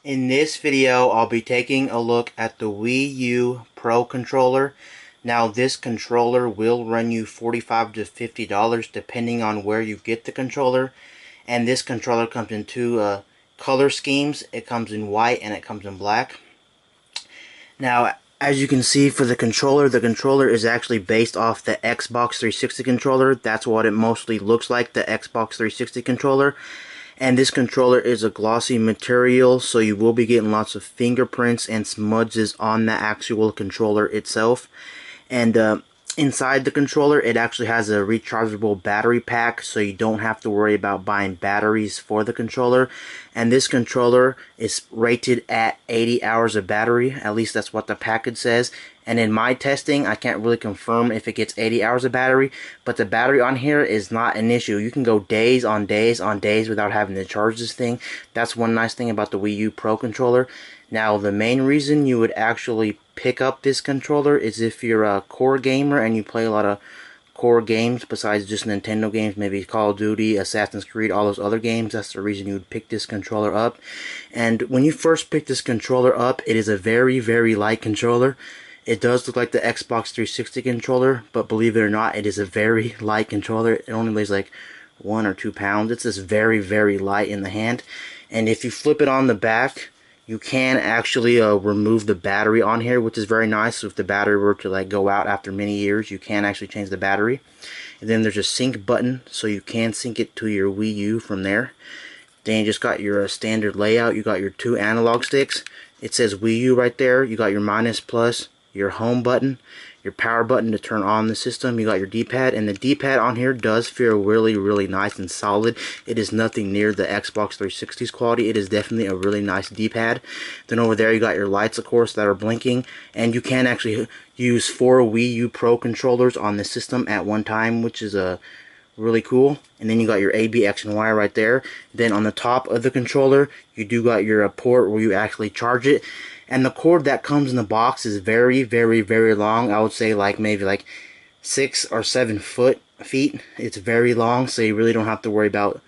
In this video, I'll be taking a look at the Wii U Pro controller. Now, this controller will run you $45 to $50 depending on where you get the controller. And this controller comes in two color schemes. It comes in white and it comes in black. Now, as you can see for the controller is actually based off the Xbox 360 controller. That's what it mostly looks like, the Xbox 360 controller. And this controller is a glossy material, so you will be getting lots of fingerprints and smudges on the actual controller itself. And inside the controller, it actually has a rechargeable battery pack, so you don't have to worry about buying batteries for the controller. And this controller is rated at 80 hours of battery, at least that's what the package says. And in my testing, I can't really confirm if it gets 80 hours of battery, but the battery on here is not an issue. You can go days on days on days without having to charge this thing. That's one nice thing about the Wii U Pro controller. Now, the main reason you would actually pick up this controller is if you're a core gamer and you play a lot of core games besides just Nintendo games, maybe Call of Duty, Assassin's Creed, all those other games. That's the reason you would pick this controller up. And when you first pick this controller up, it is a very, very light controller. It does look like the Xbox 360 controller, but believe it or not, it is a very light controller. It only weighs like 1 or 2 pounds. It's just very, very light in the hand. And if you flip it on the back, you can actually remove the battery on here, which is very nice. So if the battery were to like go out after many years, you can actually change the battery. And then there's a sync button, so you can sync it to your Wii U from there. Then you just got your standard layout. You got your 2 analog sticks. It says Wii U right there. You got your minus, plus, your home button, your power button to turn on the system. You got your D-pad, and the D-pad on here does feel really, really nice and solid. It is nothing near the Xbox 360's quality. It is definitely a really nice D-pad. Then over there you got your lights, of course, that are blinking, and you can actually use 4 Wii U Pro controllers on the system at one time, which is really cool. And then you got your A, B, X, and Y right there. Then on the top of the controller, you do got your port where you actually charge it. And the cord that comes in the box is very, very, very long. I would say like maybe like 6 or 7 feet. It's very long, so you really don't have to worry about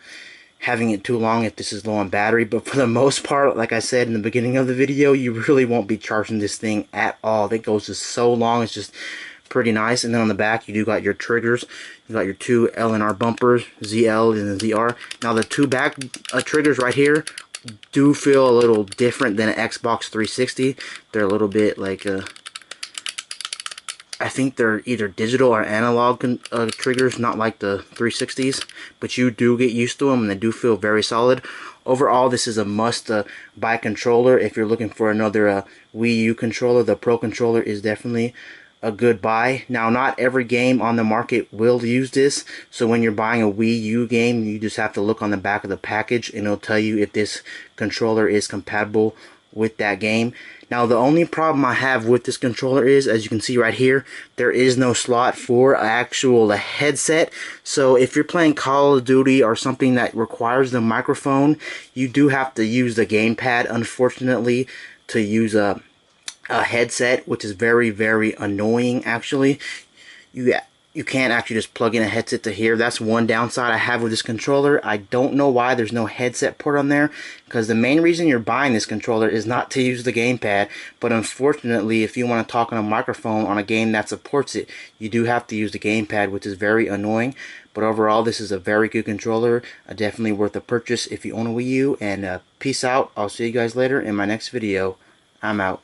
having it too long if this is low on battery. But for the most part, like I said in the beginning of the video, you really won't be charging this thing at all. It goes just so long. It's just pretty nice. And then on the back, you do got your triggers. You got your 2 L and R bumpers, ZL and ZR. Now the 2 back triggers right here do feel a little different than an Xbox 360. They're a little bit like I think they're either digital or analog triggers, not like the 360s, but you do get used to them and they do feel very solid. Overall, this is a must buy controller if you're looking for another Wii U controller. The Pro controller is definitely a good buy. Now, not every game on the market will use this, so when you're buying a Wii U game, you just have to look on the back of the package and it'll tell you if this controller is compatible with that game. Now, the only problem I have with this controller is, as you can see right here, there is no slot for actual headset. So if you're playing Call of Duty or something that requires the microphone, you do have to use the gamepad, unfortunately, to use a headset, which is very, very annoying. Actually, you can't actually just plug in a headset to here. That's one downside I have with this controller. I don't know why there's no headset port on there, because the main reason you're buying this controller is not to use the gamepad, but unfortunately, if you want to talk on a microphone on a game that supports it, you do have to use the gamepad, which is very annoying. But overall, this is a very good controller, definitely worth a purchase if you own a Wii U. And peace out. I'll see you guys later in my next video. I'm out.